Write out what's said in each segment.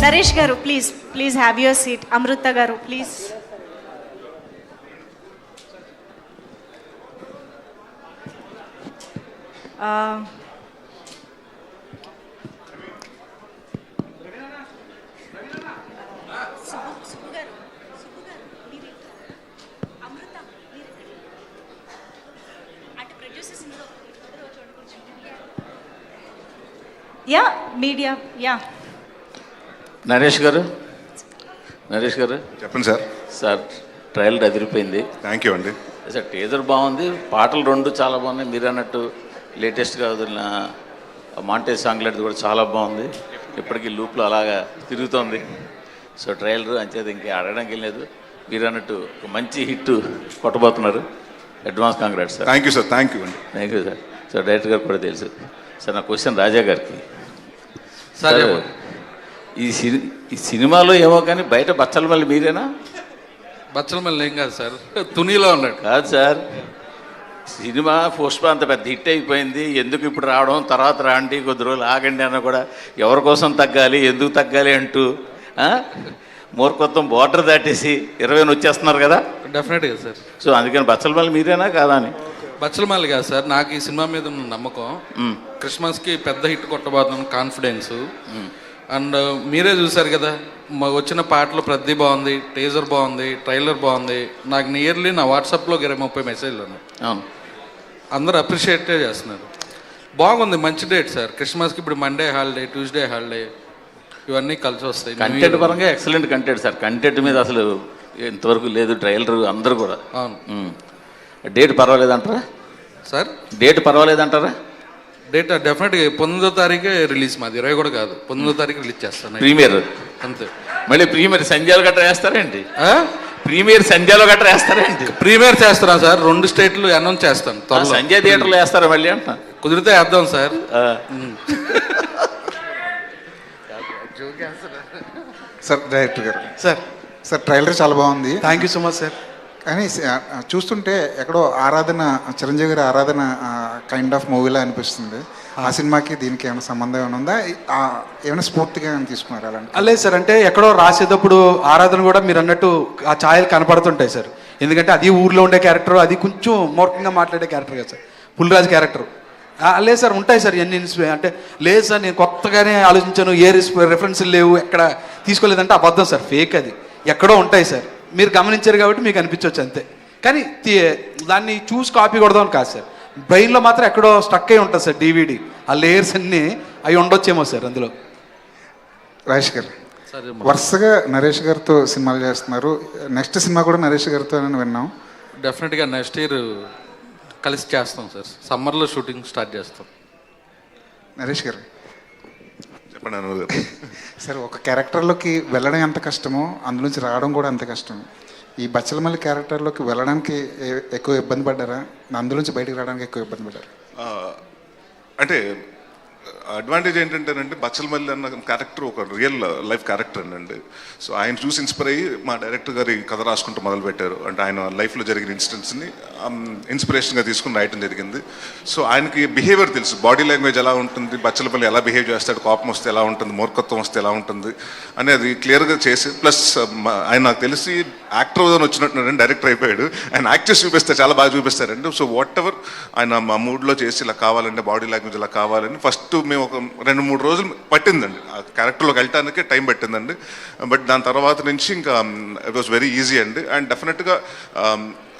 Naresh garu please please have your seat. Amrita garu please. Yeah media yeah. Naresh garu చెప్పండి sir. Sir trial అదిరిపోయింది. Thank you అండి. Sir teaser బాగుంది, పాటలు రెండు చాలా బాగున్నాయి. మీరు అన్నట్టు లేటెస్ట్గా వదిలిన మాంటేజ్ సాంగ్ లాంటిది కూడా చాలా బాగుంది. ఇప్పటికీ లూప్లో అలాగా తిరుగుతోంది. సో ట్రయల్ అంచేది ఇంకా అడగడానికి లేదు. మీరు అన్నట్టు ఒక మంచి హిట్ కొట్టబోతున్నారు. Advance congrats sir. Thank you sir. Thank you అండి. Thank you sir. So director garu కూడా తెలుసు సార్. నా క్వశ్చన్ రాజా గారికి. సార్ ఈ సినిమాలో ఏమో కానీ బయట బచ్చల మళ్ళీ మీరేనా? బచ్చల మళ్ళీ ఏం కాదు సార్, తునిలో ఉన్నాడు. కాదు సార్, సినిమా పుష్ప అంత పెద్ద హిట్ అయిపోయింది, ఎందుకు ఇప్పుడు రావడం, తర్వాత రాండి కొద్ది రోజులు ఆగండి అన్న కూడా ఎవరి కోసం తగ్గాలి, ఎందుకు తగ్గాలి అంటూ మూర్ఖత్వం బోర్డర్ దాటేసి 20 వచ్చేస్తున్నారు కదా. డెఫినెట్గా సార్. సో అందుకని బచ్చల మళ్ళీ మీరేనా కాదా అని. బచ్చల మళ్ళీ కాదు సార్, నాకు ఈ సినిమా మీద ఉన్న నమ్మకం, క్రిస్మస్కి పెద్ద హిట్ కొట్టబోతున్నాను కాన్ఫిడెన్స్. అండ్ మీరే చూసారు కదా, వచ్చిన పాటలు ప్రతి బాగుంది, టీజర్ బాగుంది, ట్రైలర్ బాగుంది. నాకు నియర్లీ నా వాట్సాప్లో 20-30 మెసేజ్లు ఉన్నాయి. అవును, అందరూ అప్రిషియేట్ చేస్తున్నారు. బాగుంది, మంచి డేట్ సార్. క్రిస్మస్కి ఇప్పుడు మండే హాలిడే, ట్యూస్డే హాలిడే, ఇవన్నీ కలిసి వస్తాయి. కంటెంట్ పరంగా ఎక్సలెంట్ కంటెంట్ సార్. కంటెంట్ మీద అసలు ఇంతవరకు లేదు. ట్రైలర్ అందరూ కూడా. అవును. డేట్ పర్వాలేదంటారా సార్? డేట్ పర్వాలేదంటారా? డేట్ డెఫినెట్గా 19వ తారీఖే రిలీజ్. మాది 20 కూడా కాదు, 19వ తారీఖు రిలీజ్ చేస్తాను. ప్రీమియర్ అంతే. మళ్ళీ ప్రీమియర్ సంధ్యాలు గట్రా వేస్తారేంటి? ప్రీమియర్ సంధ్యాలో గట్రా వేస్తారేంటి? ప్రీమియర్ చేస్తున్నా సార్, 2 స్టేట్లు అనౌన్స్ చేస్తాను. సంధ్యా థియేటర్లో వేస్తారా మళ్ళీ అంటున్నా? కుదిరితే వేద్దాం సార్. సార్ డైరెక్టర్ గారు సార్ ట్రైలర్ చాలా బాగుంది. Thank you so much sir. కానీ చూస్తుంటే ఎక్కడో ఆరాధన, చిరంజీవి గారి ఆరాధన కైండ్ ఆఫ్ మూవీలా అనిపిస్తుంది. ఆ సినిమాకి దీనికి ఏమైనా సంబంధం ఏమైనా ఉందా? ఏమైనా స్ఫూర్తిగా ఏమైనా తీసుకున్నారు అలాంటి? లేదు సార్, అంటే ఎక్కడో రాసేటప్పుడు ఆరాధన కూడా మీరు అన్నట్టు ఆ ఛాయలు కనపడుతుంటాయి సార్. ఎందుకంటే అది ఊర్లో ఉండే క్యారెక్టర్, అది కొంచెం మూర్ఖంగా మాట్లాడే క్యారెక్టర్ కదా సార్, పుల్లిరాజు క్యారెక్టర్. లేదు సార్, ఉంటాయి సార్ ఎన్ని అంటే. లేదు సార్, నేను కొత్తగానే ఆలోచించాను, ఏ రెఫరెన్స్లు లేవు, ఎక్కడ తీసుకోలేదంటే అబద్ధం సార్, ఫేక్. అది ఎక్కడో ఉంటాయి సార్, మీరు గమనించారు కాబట్టి మీకు అనిపించవచ్చు అంతే. కానీ దాన్ని చూసి కాపీ కొడదామని కాదు సార్, బ్రెయిన్లో మాత్రం ఎక్కడో స్టక్ అయి ఉంటుంది సార్. DVD ఆ లేయర్స్ అన్నీ అవి ఉండొచ్చేమో సార్ అందులో. రాజేష్ గారు వరుసగా నరేష్ గారితో సినిమాలు చేస్తున్నారు. నెక్స్ట్ సినిమా కూడా నరేష్ గారితో అని విన్నాం. డెఫినెట్గా నెక్స్ట్ ఇయర్ కలిసి చేస్తాం సార్. సమ్మర్లో షూటింగ్ స్టార్ట్ చేస్తాం. నరేష్ గారు చెప్పండి అనురాధ గారు. సార్, ఒక క్యారెక్టర్లోకి వెళ్ళడం ఎంత కష్టమో అందులోంచి రావడం కూడా అంత కష్టం. ఈ బచ్చలమల్లి క్యారెక్టర్లోకి వెళ్ళడానికి ఎక్కువ ఇబ్బంది పడ్డారా? అందులోంచి బయటకు రావడానికి ఎక్కువ ఇబ్బంది పడ్డారా? అంటే అడ్వాంటేజ్ ఏంటంటేనండి, బచ్చలమల్లి అన్న క్యారెక్టర్ ఒక రియల్ లైఫ్ క్యారెక్టర్ అండి. సో ఆయన చూసి ఇన్స్పైర్ అయ్యి మా డైరెక్టర్ గారి కథ రాసుకుంటూ మొదలుపెట్టారు. అంటే ఆయన లైఫ్లో జరిగిన ఇన్సిడెంట్స్ని ఇన్స్పిరేషన్గా తీసుకుని రాయటం జరిగింది. సో ఆయనకి బిహేవియర్ తెలుసు, బాడీ లాంగ్వేజ్ ఎలా ఉంటుంది, బచ్చలమల్లి ఎలా బిహేవ్ చేస్తాడు, కోపం వస్తే ఎలా ఉంటుంది, మూర్ఖత్వం వస్తే ఎలా ఉంటుంది అనేది క్లియర్గా చేసి, ప్లస్ ఆయన నాకు తెలిసి యాక్టర్ అని వచ్చినట్టున్నారండి, డైరెక్టర్ అయిపోయాడు. ఆయన యాక్ట్ చేసి చూపిస్తారు, చాలా బాగా చూపిస్తారండి. సో వాట్ ఎవర్ ఆయన మా మూడ్లో చేసి ఇలా కావాలంటే, బాడీ లాంగ్వేజ్ ఇలా కావాలని ఫస్ట్ మేము ఒక 2-3 రోజులు పట్టిందండి ఆ క్యారెక్టర్లోకి వెళ్ళటానికి, టైం పట్టిందండి. బట్ దాని తర్వాత నుంచి ఇంకా ఇట్ వాస్ వెరీ ఈజీ అండి. అండ్ డెఫినెట్గా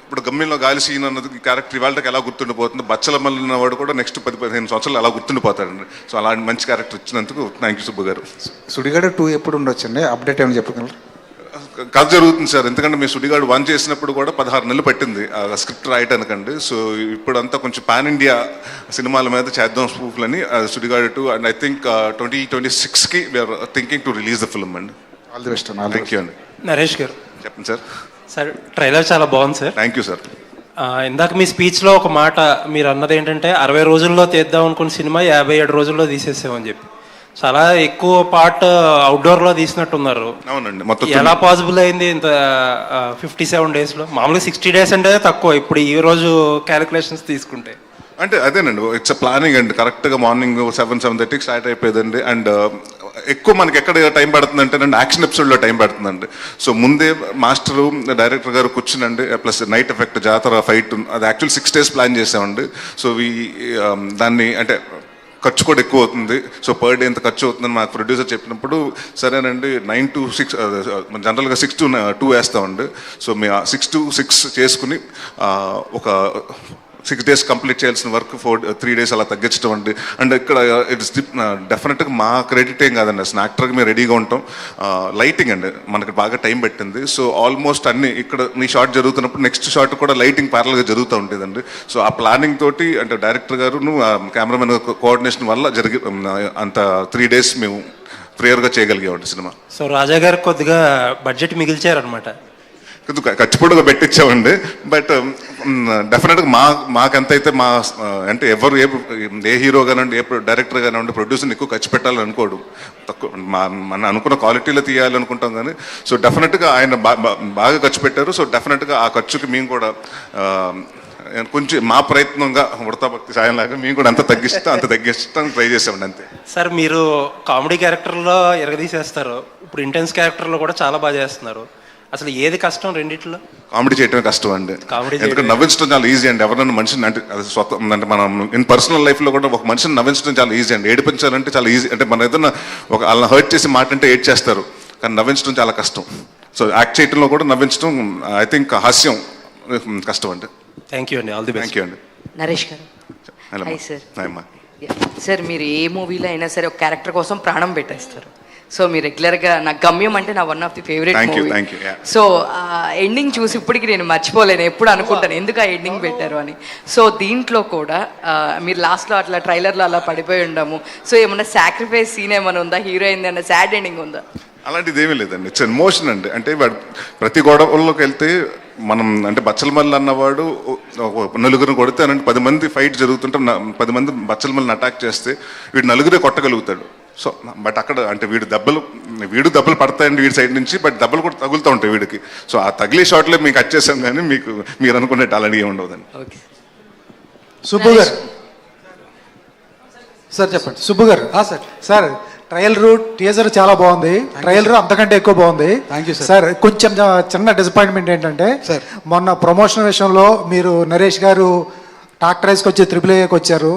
ఇప్పుడు గమ్యంలో గాలి సీన్ అన్నది క్యారెక్టర్ ఇవాళకి ఎలా గుర్తుండిపోతుంది, బచ్చలమల్లి ఉన్నవాడు కూడా నెక్స్ట్ 10-15 సంవత్సరాలు అలా గుర్తుండిపోతాడండి. సో అలాంటి మంచి క్యారెక్టర్ ఇచ్చినందుకు థ్యాంక్ యూ సుబ్బు గారు. సుడిగాడు 2 ఎప్పుడు ఉండొచ్చండి? అప్డేట్ ఏమైనా చెప్పగలరు? కథ జరుగుతుంది సార్, ఎందుకంటే మీ సుడిగాడు 1 చేసినప్పుడు కూడా 16 నెలలు పట్టింది ఆ స్క్రిప్ట్ రాయటానికండి. సో ఇప్పుడంతా కొంచెం పాన్ ఇండియా సినిమాల మీద చేద్దాం స్పూఫ్లని సుడిగాడు 2. అండ్ ఐ థింక్ 2026కి we're thinking to release the film అండి. All the best. Thank you అండి. నరేష్ గారు చెప్పండి సార్. సార్ ట్రైలర్ చాలా బాగుంది సార్. Thank you sir. ఇందాక మీ స్పీచ్లో ఒక మాట మీరు అన్నది ఏంటంటే 60 రోజుల్లో తీద్దాం అనుకున్న సినిమా 57 రోజుల్లో తీసేసామని చెప్పి. చాలా ఎక్కువ పార్ట్ అవుట్డోర్లో తీసినట్టున్నారు. అవునండి, మొత్తం ఎలా పాసిబుల్ అయింది ఇంత 57 డేస్లో? మామూలుగా 60 డేస్ అంటే తక్కువ, ఇప్పుడు ఈ రోజు క్యాలిక్యులేషన్స్ తీసుకుంటే. అంటే అదేనండి, ఇట్స్ ప్లానింగ్ అండి. కరెక్ట్గా మార్నింగ్ 7-7:30కి స్టార్ట్ అయిపోయిందండి. అండ్ ఎక్కువ మనకి ఎక్కడ టైం పడుతుంది అంటే యాక్షన్ ఎపిసోడ్లో టైం పడుతుందండి. సో ముందే మాస్టరు డైరెక్టర్ గారు కూర్చునండి, ప్లస్ నైట్ ఎఫెక్ట్ జాతర ఫైట్ అది యాక్చువల్ 6 days ప్లాన్ చేసామండి. సో దాన్ని అంటే ఖర్చు కూడా ఎక్కువ అవుతుంది, సో పర్ డే ఎంత ఖర్చు అవుతుందని మాకు ప్రొడ్యూసర్ చెప్పినప్పుడు సరేనండి 9 to 6 జనరల్గా 6 to 2 వేస్తామండి. సో మేము 6 to 6 చేసుకుని ఒక 6 days కంప్లీట్ చేయాల్సిన వర్క్ 3 days అలా తగ్గించడం అండి. అండ్ ఇక్కడ ఇట్స్ డెఫినెట్గా మా క్రెడిట్ ఏం కాదండి, అసలు యాక్టర్గా మేము రెడీగా ఉంటాం. లైటింగ్ అండి మనకి బాగా టైం పట్టింది. సో ఆల్మోస్ట్ అన్ని ఇక్కడ నీ షాట్ జరుగుతున్నప్పుడు నెక్స్ట్ షాట్ కూడా లైటింగ్ ప్యారల్గా జరుగుతూ ఉండేదండి. సో ఆ ప్లానింగ్ తోటి అంటే డైరెక్టర్ గారును కెమెరామెన్ కోఆర్డినేషన్ వల్ల అంత 3 days మేము ప్రేయర్గా చేయగలిగామండి సినిమా. సో రాజా గారు కొద్దిగా బడ్జెట్ మిగిల్చారనమాట. ఖచ్చితంగా పెట్టించామండి. బట్ డెఫినెట్గా మాకంతైతే అంటే ఎవరు ఏ హీరో కానివ్వండి, ఏ డైరెక్టర్ కానివ్వండి, ప్రొడ్యూసర్ని ఎక్కువ ఖర్చు పెట్టాలని అనుకోడు, తక్కువ మన అనుకున్న క్వాలిటీలో తీయాలనుకుంటాం. కానీ సో డెఫినెట్గా ఆయన బాగా ఖర్చు పెట్టారు. సో డెఫినెట్గా ఆ ఖర్చుకి మేము కూడా కొంచెం మా ప్రయత్నంగా వృతాభక్తి సాయంలాగా మేము కూడా అంత తగ్గిస్తాం ట్రై చేసామండి అంతే. సార్ మీరు కామెడీ క్యారెక్టర్లో ఎరగదీసేస్తారు, ఇప్పుడు ఇంటెన్స్ క్యారెక్టర్లో కూడా చాలా బాగా చేస్తున్నారు. అసలు ఏది కష్టం రెండిట్లో? కామెడీ చేయటమే కష్టం అండి. ఎందుకంటే నవ్వించడం చాలా ఈజీ అండి. ఎవరైనా మనిషిని అంటే అది స్వతం అంటే మనం ఇన్ పర్సనల్ లైఫ్లో కూడా ఒక మనిషిని నవ్వించడం చాలా ఈజీ అండి. ఏడిపించాలంటే చాలా ఈజీ. అంటే మనం ఏదైనా వాళ్ళని హర్ట్ చేసి మాట అంటే ఏడ్ చేస్తారు, కానీ నవ్వించడం చాలా కష్టం. సో యాక్ట్ చేయడంలో కూడా నవ్వించడం ఐ థింక్ హాస్యం కష్టం అండి. థ్యాంక్ యూ అండి, all the best. Thank you అండి. నరేష్ గారు హాయ్ సార్. హాయ్ అమ్మా. సార్ మీరు ఏ మూవీలో అయినా సరే ఒక క్యారెక్టర్ కోసం ప్రాణం పెట్టేస్తారు. సో మీరు రెగ్యులర్గా నా గమ్యం అంటే నా one of the favourite movie. So ending చూసి ఇప్పటికి నేను మర్చిపోలేను, ఎప్పుడు అనుకుంటాను ఎందుకు ఆ ఎండింగ్ పెట్టారు అని. సో దీంట్లో కూడా మీరు లాస్ట్లో అట్లా ట్రైలర్లో అలా పడిపోయి ఉండము. సో ఏమన్నా సాక్రిఫైస్ సీన్ ఏమైనా ఉందా, హీరోయిన్ అన్న సాడ్ ఎండింగ్ ఉందా? అలాంటిది ఏమీ లేదండి. ఇట్స్ ఎమోషన్ అండి. అంటే వాడు ప్రతి గొడవల్లోకి వెళ్తే మనం అంటే బచ్చలమల్లి అన్నవాడు నలుగురిని కొడితేనంటే 10 మంది ఫైట్ జరుగుతుంటే 10 మంది బచ్చలమల్లిని అటాక్ చేస్తే వీడు నలుగురే కొట్టగలుగుతాడు. సో బట్ అక్కడ అంటే వీడు దెబ్బలు పడతాయండి వీడి సైడ్ నుంచి, బట్ దెబ్బలు కూడా తగులుతూ ఉంటాయి వీడికి. సో ఆ తగిలే షాట్లో మీకు కట్ చేసాం, కానీ మీరు అనుకునే అలాంటి ఏమి ఉండదండి. సుబ్బు గారు సార్ చెప్పండి. Subbu garu sir. Sir ట్రయలర్ teaser చాలా బాగుంది, ట్రయలర్ అంతకంటే ఎక్కువ బాగుంది. Thank you sir. కొంచెం చిన్న డిసప్పాయింట్మెంట్ ఏంటంటే మొన్న ప్రమోషన్ విషయంలో మీరు నరేష్ గారు ట్రాక్టర్ వేసుకొచ్చి AAAకి వచ్చారు,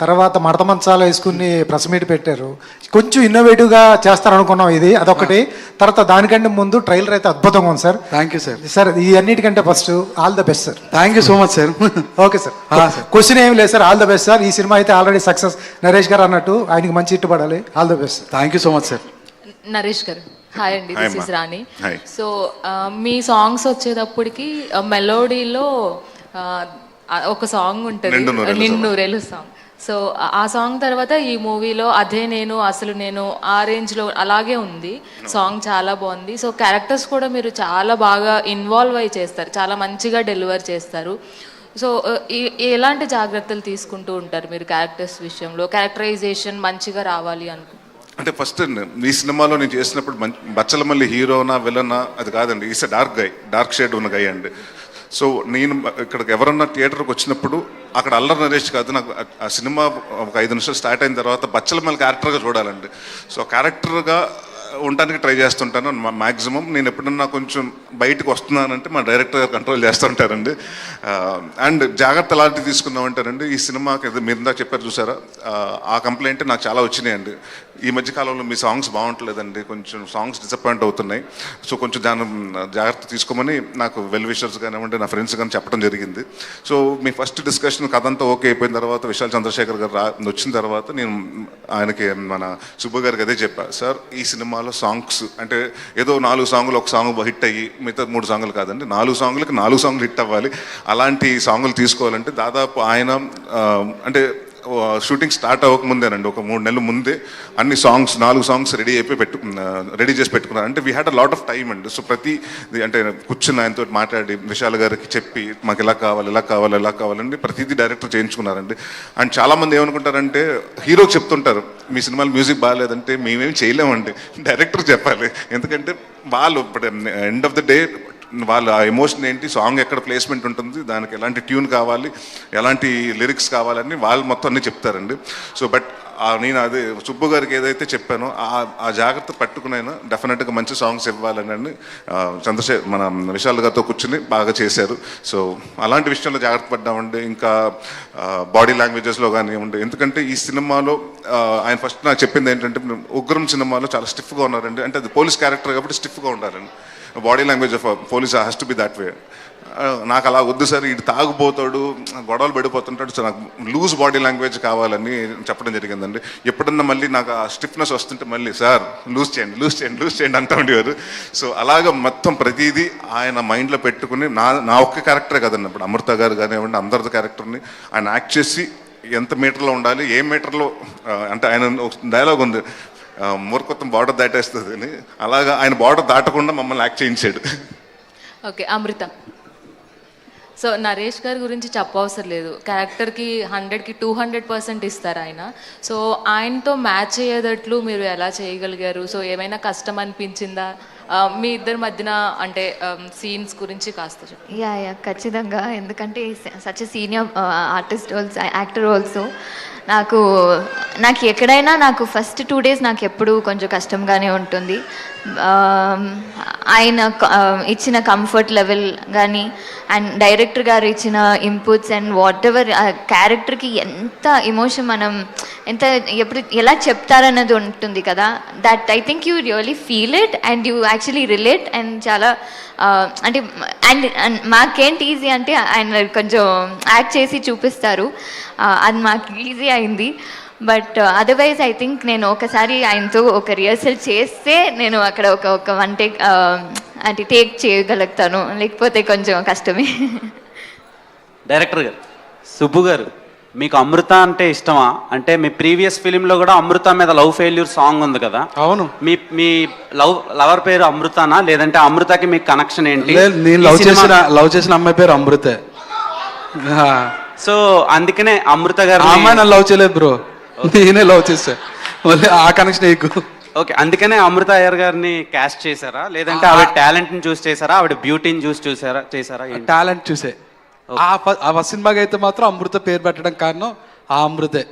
తర్వాత మడత మంచాలు వేసుకుని ప్రెస్ మీట్ పెట్టారు. కొంచెం ఇన్నోవేటివ్గా చేస్తారనుకున్నాం ఇది అదొకటి. తర్వాత దానికంటే ముందు ట్రైలర్ అయితే అద్భుతంగా ఉంది sir. Thank you sir. Sir ఈ అన్నిటికంటే first all the best sir. Thank you so much sir. Okay sir. Question ఏమి లేదు sir, all the best sir. ఈ సినిమా అయితే ఆల్రెడీ సక్సెస్. నరేష్ గారు అన్నట్టు ఆయనకి మంచి హిట్ పడాలి. All the best. Thank you so much sir. Naresh గారు హాయ్ అండి, this is Rani. So me songs వచ్చేటప్పటికి మెలోడీలో ఒక సాంగ్ ఉంటుంది నిన్ను సాంగ్. సో ఆ సాంగ్ తర్వాత ఈ మూవీలో అదే నేను అసలు నేను ఆ రేంజ్లో అలాగే ఉంది. సాంగ్ చాలా బాగుంది. సో క్యారెక్టర్స్ కూడా మీరు చాలా బాగా ఇన్వాల్వ్ అయి చేస్తారు, చాలా మంచిగా డెలివర్ చేస్తారు. సో ఎలాంటి జాగ్రత్తలు తీసుకుంటూ ఉంటారు మీరు క్యారెక్టర్స్ విషయంలో? క్యారెక్టరైజేషన్ మంచిగా రావాలి అంటే ఫస్ట్ ఈ సినిమాలో నేను చేసినప్పుడు బచ్చలమల్లి హీరోనా విలనా అది కాదండి, ఈస్ డార్క్ షేడ్ ఉన్న గై అండి. సో నేను ఇక్కడికి ఎవరన్నా థియేటర్కి వచ్చినప్పుడు అక్కడ అల్లరి నరేష్ కాదు, నాకు ఆ సినిమా ఒక 5 నిమిషాలు స్టార్ట్ అయిన తర్వాత బచ్చలమల్లి క్యారెక్టర్గా చూడాలండి. సో క్యారెక్టర్గా ఉండడానికి ట్రై చేస్తుంటాను మ్యాక్సిమం. నేను ఎప్పుడన్నా కొంచెం బయటకు వస్తున్నానంటే మా డైరెక్టర్ కంట్రోల్ చేస్తుంటారండి. అండ్ జాగ్రత్త అలాంటివి తీసుకున్నామంటారండి. ఈ సినిమాకి మీరు ఇందాక చెప్పారు చూసారా, ఆ కంప్లైంట్ నాకు చాలా వచ్చినాయండి. ఈ మధ్యకాలంలో మీ సాంగ్స్ బాగుంటలేదండి, కొంచెం సాంగ్స్ డిసప్పాయింట్ అవుతున్నాయి, సో కొంచెం దాని జాగ్రత్త తీసుకోమని నాకు వెల్ విషర్స్ కానివ్వండి నా ఫ్రెండ్స్ కానీ చెప్పడం జరిగింది. సో మీ ఫస్ట్ డిస్కషన్ కథ అంతా ఓకే అయిపోయిన తర్వాత విశాల్ చంద్రశేఖర్ గారు వచ్చిన తర్వాత నేను ఆయనకి మన సుబ్బు గారికి అదే చెప్పాను, సార్ ఈ సినిమాలో సాంగ్స్ అంటే ఏదో 4 సాంగులు ఒక సాంగ్ హిట్ అయ్యి మిగతా 3 సాంగులు కాదండి, 4 సాంగులకి 4 సాంగులు హిట్ అవ్వాలి. అలాంటి సాంగులు తీసుకోవాలంటే దాదాపు ఆయన అంటే షూటింగ్ స్టార్ట్ అవ్వకముందేనండి, ఒక 3 నెలల ముందే అన్ని సాంగ్స్ 4 సాంగ్స్ రెడీ చేసి పెట్టుకున్నారు. అంటే we had a lot of time అండి. సో ప్రతి అంటే కూర్చుని ఆయనతో మాట్లాడి విశాల్ గారికి చెప్పి మాకు ఇలా కావాలండి ప్రతిదీ డైరెక్టర్ చేయించుకున్నారండి. అండ్ చాలామంది ఏమనుకుంటారంటే హీరోకి చెప్తుంటారు మీ సినిమాలో మ్యూజిక్ బాగాలేదంటే మేమేమి చేయలేమండి, డైరెక్టర్ చెప్పాలి. ఎందుకంటే వాళ్ళు ఇప్పుడు ఎండ్ ఆఫ్ ద డే వాళ్ళ ఆ ఎమోషన్ ఏంటి, సాంగ్ ఎక్కడ ప్లేస్మెంట్ ఉంటుంది, దానికి ఎలాంటి ట్యూన్ కావాలి, ఎలాంటి లిరిక్స్ కావాలని వాళ్ళు మొత్తం అన్నీ చెప్తారండి. సో బట్ నేను అదే సుబ్బు గారికి ఏదైతే చెప్పానో ఆ జాగ్రత్త పట్టుకునైనా డెఫినెట్గా మంచి సాంగ్స్ ఇవ్వాలని మన విశాల్ గారితో కూర్చుని బాగా చేశారు. సో అలాంటి విషయంలో జాగ్రత్త పడ్డామండి. ఇంకా బాడీ లాంగ్వేజెస్లో కానివ్వండి, ఎందుకంటే ఈ సినిమాలో ఆయన ఫస్ట్ నాకు చెప్పింది ఏంటంటే, ఉగ్రం సినిమాలో చాలా స్టిఫ్గా ఉన్నారండి. అంటే అది పోలీస్ క్యారెక్టర్ కాబట్టి స్టిఫ్గా ఉండాలండి. Body language of police has to be that way. నాకు అలా వద్దు సార్, ఇటు తాగుపోతాడు, గొడవలు పడిపోతుంటాడు, సో నాకు లూజ్ బాడీ లాంగ్వేజ్ కావాలని చెప్పడం జరిగిందండి. ఎప్పుడన్నా మళ్ళీ నాకు ఆ స్టిఫ్నెస్ వస్తుంటే మళ్ళీ సార్ లూజ్ చేయండి అంటూ ఉండేవారు. సో అలాగ మొత్తం ప్రతిదీ ఆయన మైండ్లో పెట్టుకుని నా ఒక్క క్యారెక్టరే కదండి, ఇప్పుడు అమృత గారు కానివ్వండి అందరిది క్యారెక్టర్ని ఆయన యాక్ట్ చేసి ఎంత మీటర్లో ఉండాలి, ఏ మీటర్లో, అంటే ఆయన డైలాగ్ ఉంది, మూర్ఖత్వం బార్డర్ దాటేస్తుంది అని, అలాగా ఆయన బార్డర్ దాటకుండా మమ్మల్ని యాక్ట్ చేయించాడు. ఓకే, అమృత. సో నరేష్ గారి గురించి చెప్పవసరం లేదు, క్యారెక్టర్కి 100కి 200% ఇస్తారు ఆయన. సో ఆయనతో మ్యాచ్ అయ్యేటట్లు మీరు ఎలా చేయగలిగారు? సో ఏమైనా కష్టం అనిపించిందా మీ ఇద్దరి మధ్యన? అంటే సీన్స్ గురించి కాస్త చెప్పండి. యా ఖచ్చితంగా, ఎందుకంటే such senior artist also, actor also. నాకు ఎక్కడైనా నాకు ఫస్ట్ 2 days నాకు ఎప్పుడు కొంచెం కష్టంగానే ఉంటుంది. ఆయన ఇచ్చిన కంఫర్ట్ లెవెల్ కానీ అండ్ డైరెక్టర్ గారు ఇచ్చిన ఇన్పుట్స్ అండ్ వాట్ ఎవర్ క్యారెక్టర్కి ఎంత ఎమోషన్ మనం ఎప్పుడు ఎలా చెప్తారన్నది ఉంటుంది కదా, that I think you really feel it and you actually relate. And చాలా అంటే అండ్ మాకేంటి ఈజీ అంటే ఆయన కొంచెం యాక్ట్ చేసి చూపిస్తారు, అది మాకు ఈజీ అయింది. బట్ అదర్వైజ్ ఐ థింక్ నేను ఒకసారి ఆయనతో ఒక రిహర్సల్ చేస్తే నేను అక్కడ ఒక 1 take అంటే టేక్ చేయగలుగుతాను, లేకపోతే కొంచెం కష్టమే. డైరెక్టర్ గారు, సుబ్బు గారు, మీకు అమృత అంటే ఇష్టమా? అంటే మీ ప్రీవియస్ ఫిలింలో కూడా అమృత మీద లవ్ ఫెయిల్యూర్ సాంగ్ ఉంది కదా. అవును. మీ లవర్ పేరు అమృతనా, లేదంటే అమృతకి మీకు కనెక్షన్ ఏంటి? నేను లవ్ చేసిన అమ్మాయి పేరు అమృతే. సో అందుకనే అమృత గారు. అమ్మాయి నన్ను లవ్ చేయలేదు బ్రో, నేనే లవ్ చేశా, మళ్ళీ ఆ కనెక్షన్ ఎక్కువ. ఓకే, అందుకనే అమృత అయ్యర్ గారిని క్యాస్ట్ చేశారా, లేదంటే ఆవిడ టాలెంట్ ని చూసి చేశారా, ఆవిడ బ్యూటీని చూసి చేశారా? టాలెంట్ చూసే. ఆ సినిమాకి అయితే మాత్రం అమృత పేరు పెట్టడం కారణం ఆ అమృతే.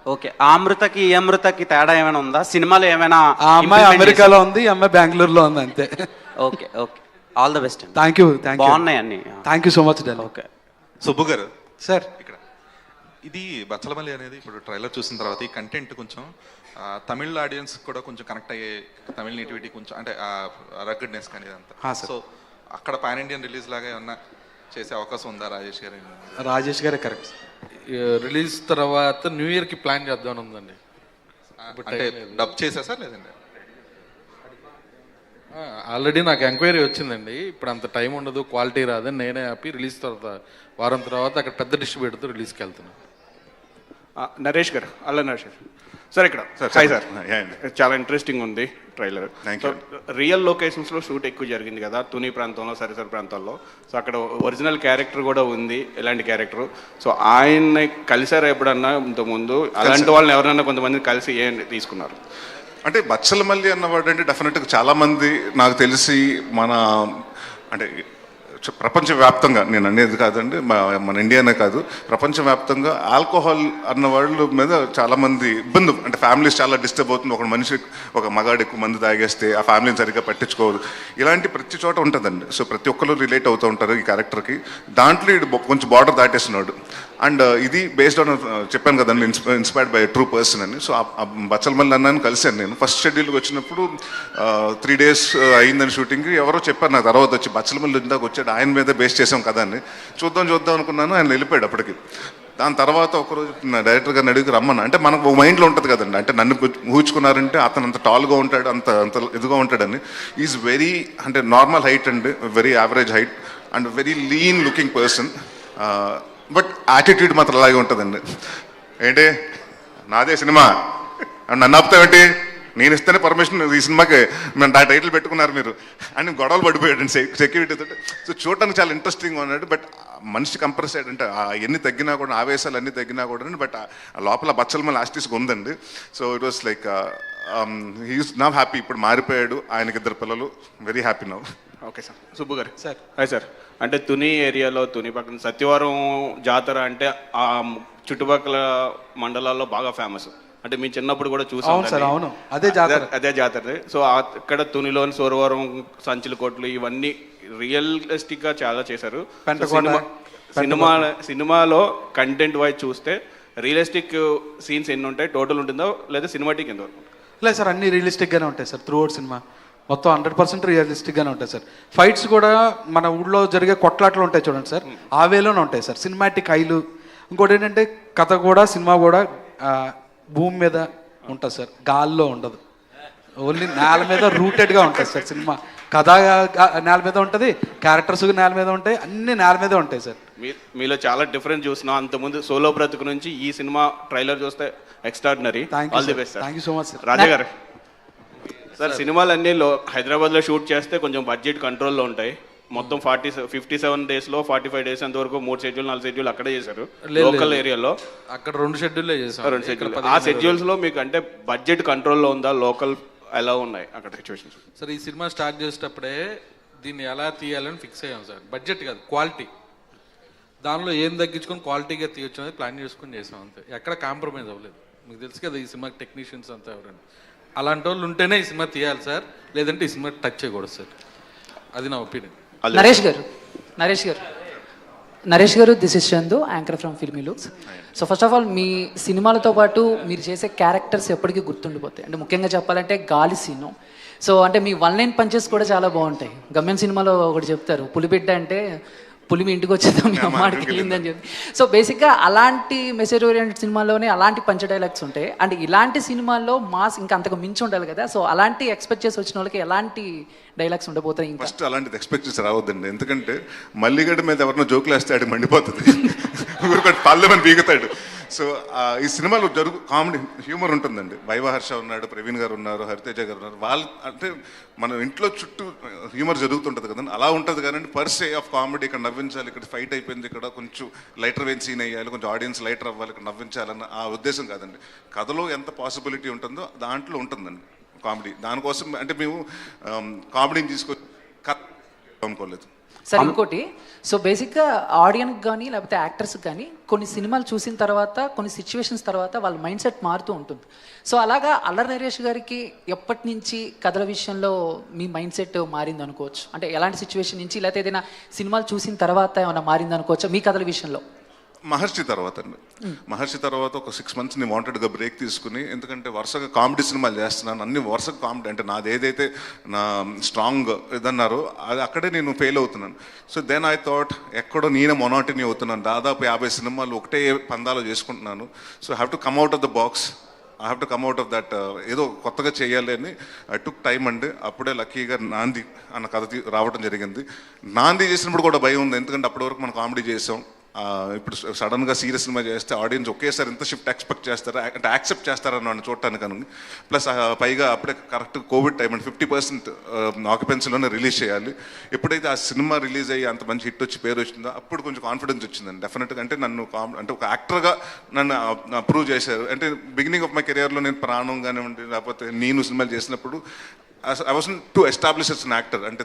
ఓకే, ఆ అమృతకి ఈ అమృతకి తేడా ఏమైనా ఉందా? సినిమాలో ఏమైనా? ఆ అమ్మాయి అమెరికాలో ఉంది, ఈ అమ్మాయి బెంగళూరులో ఉంది, అంతే. Okay, all the best. Thank you. బాగున్నాయి అన్ని. Thank you so much. Okay, Subbu garu sir, ఇక్కడ ఇది బచ్చలమల్లి అనేది ఇప్పుడు ట్రైలర్ చూసిన తర్వాత ఈ కంటెంట్ కొంచెం తమిళ ఆడియన్స్ కూడా కొంచెం కనెక్ట్ అయ్యే, తమిళ నేటివిటీ కొంచెం అంటే రగ్గడ్నెస్ కానీ ఇదంతా. సో అక్కడ పాన్ ఇండియన్ రిలీజ్ లాగా ఏమన్నా చేసే అవకాశం ఉందా రాజేష్ గారు? రాజేష్ గారే కరెక్ట్. రిలీజ్ తర్వాత న్యూ ఇయర్కి ప్లాన్ చేద్దాం ఉందండి. అంటే డబ్ చేసేసా లేదండి? ఆల్రెడీ నాకు ఎంక్వైరీ వచ్చిందండి, ఇప్పుడు అంత టైం ఉండదు, క్వాలిటీ రాదని నేనే ఆపి రిలీజ్ తర్వాత వారం తర్వాత అక్కడ పెద్ద డిస్ట్రిబ్యూటర్తో రిలీజ్కి వెళ్తున్నాను. నరేష్ గారు, నరేష్ గారు సార్, ఇక్కడ హాయ్ సార్, చాలా ఇంట్రెస్టింగ్ ఉంది ట్రైలర్. రియల్ లొకేషన్స్లో షూట్ ఎక్కువ జరిగింది కదా, తుని ప్రాంతంలో, సరిసరి ప్రాంతాల్లో. సో అక్కడ ఒరిజినల్ క్యారెక్టర్ కూడా ఉంది, ఎలాంటి క్యారెక్టర్? సో ఆయన్ని కలిసారా ఎప్పుడన్నా ఇంతకుముందు? అలాంటి వాళ్ళని ఎవరన్నా కొంతమంది కలిసి తీసుకున్నారు? అంటే బచ్చలమల్లి అన్నవాడు అంటే డెఫినెట్గా చాలామంది నాకు తెలిసి అంటే ప్రపంచవ్యాప్తంగా, నేను అనేది కాదండి, మన ఇండియానే కాదు, ప్రపంచవ్యాప్తంగా ఆల్కహాల్ అన్న వాళ్ళ మీద చాలామంది ఇబ్బంది, అంటే ఫ్యామిలీస్ చాలా డిస్టర్బ్ అవుతుంది. ఒక మగాడు ఎక్కువ మంది తాగేస్తే ఆ ఫ్యామిలీని సరిగ్గా పట్టించుకోదు, ఇలాంటి ప్రతి చోట ఉంటుందండి. సో ప్రతి ఒక్కరు రిలేట్ అవుతూ ఉంటారు ఈ క్యారెక్టర్కి. దాంట్లో ఇది కొంచెం బార్డర్ దాటేస్తున్నాడు. అండ్ ఇది బేస్డ్ ఆన్, చెప్పాను కదండి, ఇన్స్పైర్డ్ బై ట్రూ పర్సన్ అని. సో ఆ బచ్చలమల్లి అన్నాను కలిశాను నేను. ఫస్ట్ షెడ్యూల్కి వచ్చినప్పుడు 3 days అయిందని షూటింగ్కి. ఎవరో చెప్పారు నాకు తర్వాత వచ్చి, బచ్చలమల్లి ఇందాక వచ్చాడు, ఆయన మీద బేస్ చేసాం కదా అని. చూద్దాం అనుకున్నాను, ఆయన వెళ్ళిపోయాడు అప్పటికి. దాని తర్వాత ఒకరోజు డైరెక్టర్ గారిని అడిగి రమ్మన్నా. అంటే మనకు ఒక మైండ్లో ఉంటుంది కదండి, అంటే నన్ను ఊహించుకున్నారంటే అతను అంత టాల్గా ఉంటాడు, అంత ఇదిగా ఉంటాడని. ఈజ్ వెరీ, అంటే నార్మల్ హైట్ అండి, very average height and very lean looking person. But attitude మాత్రం అలాగే ఉంటుందండి. ఏంటి నాదే సినిమా నన్ను ఆపుతావేంటి, నేను ఇస్తేనే పర్మిషన్ ఈ సినిమాకి మేము ఆ టైటిల్ పెట్టుకున్నారు మీరు అని గొడవలు పడిపోయాడు సెక్యూరిటీతో. సో చూడటానికి చాలా ఇంట్రెస్టింగ్ ఉన్నాడు. బట్ మనిషి కంప్రెస్ అయ్యాడు, అంటే ఎన్ని తగ్గినా కూడా, ఆవేశాలు అన్నీ తగ్గినా కూడా, బట్ లోపల బచ్చలమల్లి లాస్టిస్గా ఉందండి. So it was like he's now happy. ఇప్పుడు మారిపోయాడు, ఆయనకి 2 పిల్లలు, very happy now. Okay sir. Subbu garu sir. Hi sir. అంటే తుని ఏరియాలో, తుని పక్కన సత్యవరం జాతర అంటే ఆ చుట్టుపక్కల మండలాల్లో బాగా ఫేమస్. అంటే మీ చిన్నప్పుడు కూడా అవును చూసాం సార్, అవును. అదే జాతర. అదే జాతర. సో అక్కడ తునిలోని సోరవరం, సంచుల కోట్లు ఇవన్నీ రియలిస్టిక్ గా చాలా చేశారు. సినిమాలో కంటెంట్ వైజ్ చూస్తే రియలిస్టిక్ సీన్స్ ఎన్ని ఉంటాయి, టోటల్ ఉంటుందో లేదా సినిమాటిక్ ఎంత వరకు? లేదు సార్, అన్ని రియలిస్టిక్గానే ఉంటాయి సార్. త్రూ అవుట్ సినిమా మొత్తం 100% రియలిస్టిక్గానే ఉంటాయి సార్. ఫైట్స్ కూడా మన ఊళ్ళో జరిగే కొట్లాట్లు ఉంటాయి చూడండి సార్, ఆ వేలోనే ఉంటాయి సార్. సినిమాటిక్ హైలు. ఇంకోటి ఏంటంటే కథ కూడా, సినిమా కూడా భూమి మీద ఉంటుంది సార్, గాల్లో ఉండదు. ఓన్లీ నేల మీద రూటెడ్గా ఉంటుంది సార్ సినిమా. కథ నేల మీద ఉంటుంది, క్యారెక్టర్స్ నేల మీద ఉంటాయి, అన్ని నేల మీద ఉంటాయి సార్. మీలో చాలా డిఫరెన్స్ చూస్తున్నాం. అంతకుముందు సోలో బ్రతుకు నుంచి ఈ సినిమా ట్రైలర్ చూస్తే extraordinary. All the best sir. Thank you so much sir. Raja గారు సార్, సినిమాలన్నీ హైదరాబాద్లో షూట్ చేస్తే కొంచెం బడ్జెట్ కంట్రోల్లో ఉంటాయి. మొత్తం 57 డేస్లో 45 డేస్ అంతవరకు 3 షెడ్యూల్ 4 షెడ్యూల్ అక్కడే చేశారు లోకల్ ఏరియాలో. అక్కడ 2 షెడ్యూల్లే చేశారు. 2 షెడ్యూల్. ఆ షెడ్యూల్స్లో మీకు అంటే బడ్జెట్ కంట్రోల్లో ఉందా, లోకల్ ఎలా ఉన్నాయి అక్కడ సిచ్యువేషన్స్? సార్, ఈ సినిమా స్టార్ట్ చేసేటప్పుడే దీన్ని ఎలా తీయాలని ఫిక్స్ అయ్యాం సార్. బడ్జెట్ కాదు, క్వాలిటీ. దానిలో ఏం తగ్గించుకొని క్వాలిటీగా తీయొచ్చు అనేది ప్లాన్ చేసుకొని చేసాం అంతే. ఎక్కడ కాంప్రమైజ్ అవ్వలేదు. మీకు తెలుసు కదా ఈ సినిమా టెక్నీషియన్స్ అంతా ఎవరండి. అలాంటి వాళ్ళు ఉంటేనే ఈ సినిమా తీయాలి సార్, లేదంటే ఈ సినిమా టచ్ చేయకూడదు సార్. అది నా ఒపీనియన్. నరేష్ గారు this is Chandu, anchor from Filmy Looks. So first of all మీ సినిమాలతో పాటు మీరు చేసే క్యారెక్టర్స్ ఎప్పటికీ గుర్తుండిపోతాయి. అంటే ముఖ్యంగా చెప్పాలంటే గాలి సీను. సో అంటే మీ 1 లైన్ పంచెస్ కూడా చాలా బాగుంటాయి. గమ్యం సినిమాలో ఒకటి చెప్తారు, పులిబిడ్డ అంటే పులి మీ ఇంటికి వచ్చేదా మీ అమ్మాడికి వెళ్ళిందని చెప్పి. సో బేసిక్గా అలాంటి మెసేజ్ ఓరియంటెడ్ సినిమాలోనే అలాంటి పంచ డైలాగ్స్ ఉంటాయి. అండ్ ఇలాంటి సినిమాల్లో మాస్ ఇంకా అంతకు మించి ఉండాలి కదా. సో అలాంటి ఎక్స్పెక్ట్ చేసి వచ్చిన వాళ్ళకి ఎలాంటి డైలాగ్స్ ఉండబోతాయి? ఇంకా ఫస్ట్ అలాంటిది ఎక్స్పెక్ట్ చేసి రావద్దండి. ఎందుకంటే మల్లిగడ్డ మీద ఎవరినో జోకులు వేస్తే ఆడికి మండిపోతుంది, పల్లెమని బీగుతాడు. సో ఈ సినిమాలో కామెడీ హ్యూమర్ ఉంటుందండి. వైవహర్ష ఉన్నాడు, ప్రవీణ్ గారు ఉన్నారు, హరితేజ గారు ఉన్నారు. వాళ్ళు అంటే మన ఇంట్లో చుట్టూ హ్యూమర్ జరుగుతుంటుంది కదండి, అలా ఉంటుంది. కానీ పర్ సే ఆఫ్ కామెడీ ఇక్కడ నవ్వించాలి, ఇక్కడ ఫైట్ అయిపోయింది, ఇక్కడ కొంచెం లైటర్ వెయిన్ సీన్ అయ్యాలి, కొంచెం ఆడియన్స్ లైటర్ అవ్వాలి, ఇక్కడ నవ్వించాలన్న ఆ ఉద్దేశం కాదండి. కథలో ఎంత పాసిబిలిటీ ఉంటుందో దాంట్లో ఉంటుందండి కామెడీ. దానికోసం అంటే మేము కామెడీని తీసుకొచ్చి అనుకోలేదు సార్. ఇంకోటి, సో బేసిక్గా ఆడియన్కి కానీ లేకపోతే యాక్టర్స్కి కానీ కొన్ని సినిమాలు చూసిన తర్వాత, కొన్ని సిచ్యువేషన్స్ తర్వాత వాళ్ళ మైండ్ సెట్ మారుతూ ఉంటుంది. సో అలాగా అల్లరి నరేష్ గారికి ఎప్పటి నుంచి కథల విషయంలో మీ మైండ్ సెట్ మారింది అనుకోవచ్చు? అంటే ఎలాంటి సిచ్యువేషన్ నుంచి, లేకపోతే ఏదైనా సినిమాలు చూసిన తర్వాత ఏమైనా మారింది అనుకోవచ్చా మీ కథల విషయంలో? మహర్షి తర్వాత అండి. మహర్షి తర్వాత ఒక 6 months నేను వాంటెడ్గా బ్రేక్ తీసుకుని, ఎందుకంటే వరుసగా కామెడీ సినిమాలు చేస్తున్నాను, అన్ని వరుసగా కామెడీ. అంటే నాది ఏదైతే నా స్ట్రాంగ్ ఇదన్నారో అది అక్కడే నేను ఫెయిల్ అవుతున్నాను. సో దెన్ ఐ థాట్ ఎక్కడో నేనే మొనాటినీ అవుతున్నాను. దాదాపు 50 సినిమాలు ఒకటే పందాలో చేసుకుంటున్నాను. So have to come out of the box, I have to come out of that. ఏదో కొత్తగా చేయాలి అని ఐ టుక్ టైం అండి. అప్పుడే లక్కీగా నాంది అన్న కథ రావడం జరిగింది. నాంది చేసినప్పుడు కూడా భయం ఉంది, ఎందుకంటే అప్పటి వరకు మనం కామెడీ చేసాం. ఇప్పుడు సడన్గా సీరియస్ సినిమా చేస్తే ఆడియన్స్ ఒకేసారి ఎంత షిఫ్ట్ ఎక్స్పెక్ట్ చేస్తారా, అంటే యాక్సెప్ట్ చేస్తారని నన్ను చూడటానికి అని. ప్లస్ పైగా అప్పుడే కరెక్ట్ కోవిడ్ టైం అండి, 50% ఆక్యుపెన్సీలోనే రిలీజ్ చేయాలి. ఎప్పుడైతే ఆ సినిమా రిలీజ్ అయ్యి అంత మంచి హిట్ వచ్చి పేరు వచ్చిందో అప్పుడు కొంచెం కాన్ఫిడెన్స్ వచ్చిందండి డెఫినెట్గా. అంటే నన్ను అంటే ఒక యాక్టర్గా నన్ను అప్రూవ్ చేశారు. అంటే బిగినింగ్ ఆఫ్ మై కెరియర్లో నేను ప్రాణం కానివ్వండి, లేకపోతే నేను సినిమాలు చేసినప్పుడు I was to establish as an actor. అంటే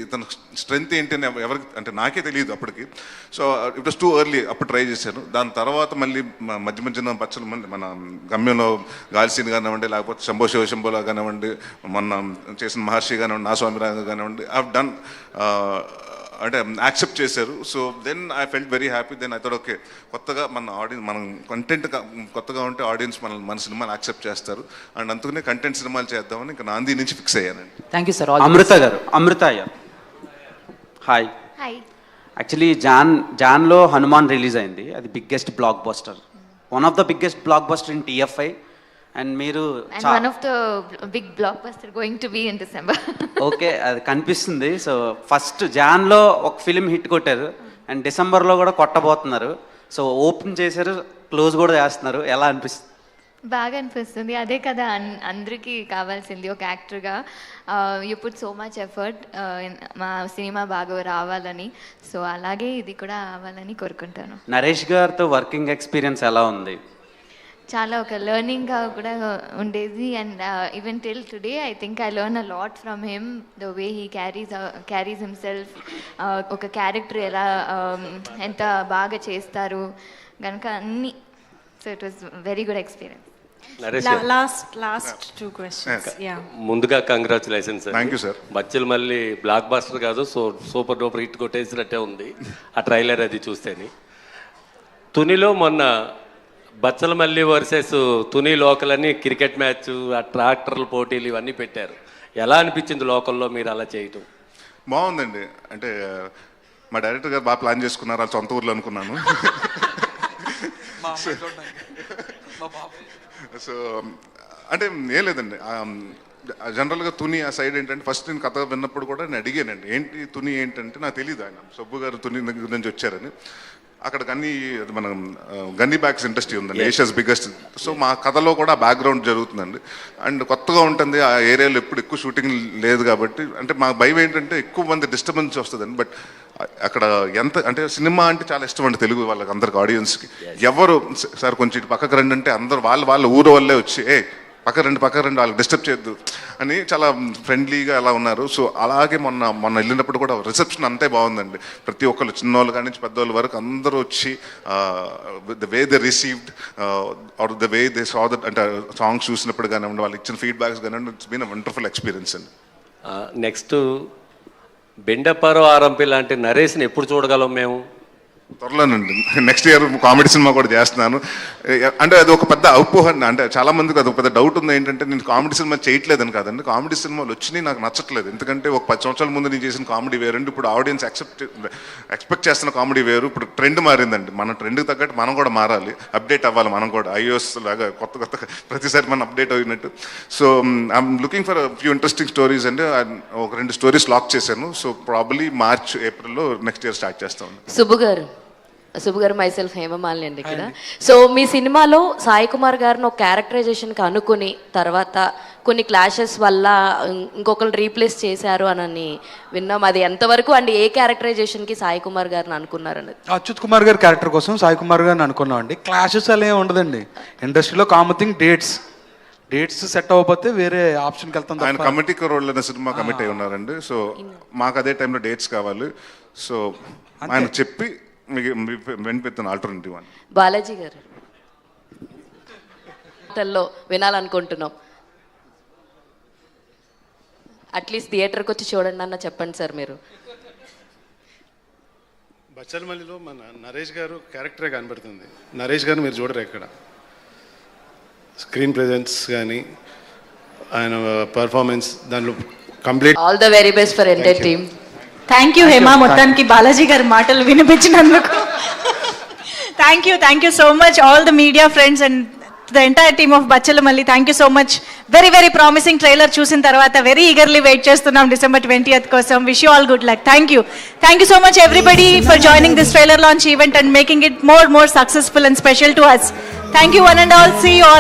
ఇతను స్ట్రెంగ్త్ ఏంటి అని ఎవరికి అంటే నాకే తెలియదు అప్పటికి. So it was too early, అప్పుడు ట్రై చేశాను. దాని తర్వాత మళ్ళీ మధ్య మధ్యన పచ్చలు మన గమ్యంలో గాలిసీన్ కానివ్వండి, లేకపోతే శంభో శివశంభోలో కానివ్వండి, మొన్న చేసిన మహర్షి కానివ్వండి, నా స్వామిరాజు కానివ్వండి, ఐ హావ్ డన్ అంటే యాక్సెప్ట్ చేశారు. So then I felt very happy. Then I thought okay, కొత్తగా మన ఆడియన్స్, మనం కంటెంట్ కొత్తగా ఉంటే ఆడియన్స్ మన సినిమాని యాక్సెప్ట్ చేస్తారు. అండ్ అందుకనే కంటెంట్ సినిమాలు చేద్దామని ఇంకా నాంది నుంచి ఫిక్స్ అయ్యానండి. Thank you sir. అమృత గారు, అమృత అయ్యా, హాయ్. హాయ్. యాక్చువల్లీ జాన్లో హనుమాన్ రిలీజ్ అయింది. అది biggest blockbuster, one of the biggest blockbuster in TFI. And మీరు one of the big blockbuster going to be in December. Okay, అది కనిపిస్తుంది. So first జాన్లో ఒక film hit కొట్టారు, and డిసెంబర్లో కూడా కొట్టబోతున్నారు. సో ఓపెన్ చేశారు, close కూడా చేస్తున్నారు. ఎలా అనిపిస్తుంది? బాగా అనిపిస్తుంది. అదే కదా అందరికీ కావాల్సింది ఒక యాక్టర్గా. You put so much effort మా సినిమా బాగా రావాలని. సో అలాగే ఇది కూడా అవ్వాలని కోరుకుంటాను. నరేష్ గారితో వర్కింగ్ ఎక్స్పీరియన్స్ ఎలా ఉంది? చాలా ఒక లెర్నింగ్గా కూడా ఉండేది. And even till today I think I learn a lot from him, the way he carries himself. ఒక క్యారెక్టర్ ఎలా ఎంత బాగా చేస్తారు కనుక అన్నీ so it was very good experience. Last 2 questions. ముందుగా congratulations. Thank you sir. Bachhala Malli blockbuster కాదు, super duper hit కొట్టేసినట్టే ఉంది ఆ ట్రైలర్ అది చూస్తేని. తునిలో మొన్న బచ్చల మల్లి వర్సెస్ తుని లోకల్ అని క్రికెట్ మ్యాచ్, ఆ ట్రాక్టర్ల పోటీలు ఇవన్నీ పెట్టారు. ఎలా అనిపించింది లోకల్లో మీరు అలా చేయటం? బాగుందండి. అంటే మా డైరెక్టర్ గారు బాగా ప్లాన్ చేసుకున్నారు, వాళ్ళ సొంత ఊర్లో అనుకున్నాను. సో అంటే ఏం లేదండి, జనరల్గా తుని ఆ సైడ్ ఏంటంటే ఫస్ట్ నేను కథ విన్నప్పుడు కూడా నేను అడిగానండి ఏంటి తుని ఏంటంటే నాకు తెలియదు, ఆయన సబ్బు గారు తుని నుంచి వచ్చారని. అక్కడ మన గన్నీ బ్యాగ్స్ ఇండస్ట్రీ ఉందండి, ఏషియాస్ బిగ్గెస్ట్. సో మా కథలో కూడా బ్యాక్గ్రౌండ్ జరుగుతుందండి. అండ్ కొత్తగా ఉంటుంది, ఆ ఏరియాలో ఎప్పుడు ఎక్కువ షూటింగ్ లేదు కాబట్టి అంటే మా భయం ఏంటంటే ఎక్కువ మంది డిస్టర్బెన్స్ వస్తుందండి. బట్ అక్కడ ఎంత అంటే సినిమా అంటే చాలా ఇష్టం అండి తెలుగు వాళ్ళకి అందరికి, ఆడియన్స్కి. ఎవరు సార్ కొంచెం ఇటు పక్కకు రండి అంటే అందరు వాళ్ళ ఊరు వల్లే వచ్చి పక్క రండి వాళ్ళకి డిస్టర్బ్ చేయొద్దు అని చాలా ఫ్రెండ్లీగా అలా ఉన్నారు. సో అలాగే మొన్న వెళ్ళినప్పుడు కూడా రిసెప్షన్ అంతే బాగుందండి. ప్రతి ఒక్కరు చిన్నోళ్ళు కానీ నుంచి పెద్దవాళ్ళ వరకు అందరూ వచ్చి the way they received or the way they saw that అంటే సాంగ్స్ చూసినప్పుడు కానివ్వండి, వాళ్ళు ఇచ్చిన ఫీడ్బ్యాక్స్ కానివ్వండి, it's been a wonderful experience అండి. నెక్స్ట్ బెండపారో ఆరంపి లాంటి నరేష్ని ఎప్పుడు చూడగలం మేము? త్వరలోనండి, నెక్స్ట్ ఇయర్ కామెడీ సినిమా కూడా చేస్తున్నాను. అంటే అది ఒక పెద్ద అపోహ, అంటే చాలా మందికి అది ఒక పెద్ద డౌట్ ఉంది ఏంటంటే నేను కామెడీ సినిమా చేయట్లేదని కాదండి. కామెడీ సినిమాలు వచ్చినాయి నాకు నచ్చట్లేదు, ఎందుకంటే ఒక 10 సంవత్సరాల ముందు నేను చేసిన కామెడీ వేరండి, ఇప్పుడు ఆడియన్స్ ఎక్స్పెక్ట్ చేస్తున్న కామెడీ వేరు. ఇప్పుడు ట్రెండ్ మారిందండి, మన ట్రెండ్కి తగ్గట్టు మనం కూడా మారాలి, అప్డేట్ అవ్వాలి మనం కూడా. ఐఓఎస్ లాగా కొత్త ప్రతిసారి మనం అప్డేట్ అయినట్టు. So I'm looking for few interesting stories అండి. ఒక 2 స్టోరీస్ లాక్ చేశాను. సో ప్రాబబ్లీ మార్చ్ ఏప్రిల్లో నెక్స్ట్ ఇయర్ స్టార్ట్ చేస్తాను. సుబ్బు గారు మైసెల్ఫ్ హేమమాలిని అండి ఇక్కడ. సో మీ సినిమాలో సాయి కుమార్ గారిని ఒక క్యారెక్టరైజేషన్కి అనుకుని తర్వాత కొన్ని క్లాషెస్ వల్ల ఇంకొకరు రీప్లేస్ చేశారు అని విన్నాం. అది ఎంతవరకు అండి? ఏ క్యారెక్టరైజేషన్కి సాయి కుమార్ గారిని అనుకున్నారు అన్నది? అచ్యుత్ కుమార్ గారి క్యారెక్టర్ కోసం సాయి కుమార్ గారిని అనుకున్నాం అండి. క్లాషెస్ అలా ఏమి ఉండదండి. ఇండస్ట్రీలో కామన్ థింగ్ డేట్స్ సెట్ అవ్వకపోతే వేరే ఆప్షన్కి వెళ్తాం. ఆయన కమిటీకి రోల్ అనే సినిమా కమిట్ అయి ఉన్నారండి. సో మాకు అదే టైంలో డేట్స్ కావాలి. సో ఆయన చెప్పి వినిపిస్తాను ఆల్టర్నేటివ్ అని. బాలాజీ గారు వినాలనుకుంటున్నాం, అట్లీస్ట్ థియేటర్కి వచ్చి చూడండి అన్న చెప్పండి సార్ మీరు. బచ్చలమల్లిలో మన నరేష్ గారు క్యారెక్టరే కనబడుతుంది. నరేష్ గారు మీరు చూడరు ఎక్కడ, స్క్రీన్ ప్రెజెన్స్ కానీ ఆయన పర్ఫార్మెన్స్ దాంట్లో complete. All the very best for entire team. Thank you Hema, మొత్తానికి బాలాజీ గారి మాటలు వినిపించినందుకు. Thank you so much all the media friends and the entire team of Bachhalamalli. Thank you so much. Very promising trailer చూసిన తర్వాత very eagerly wait చేస్తున్నాం December 20th కోసం. Wish you all good luck. Thank you so much everybody for joining this trailer launch event and making it more successful and special to us. Thank you one and all. See you all.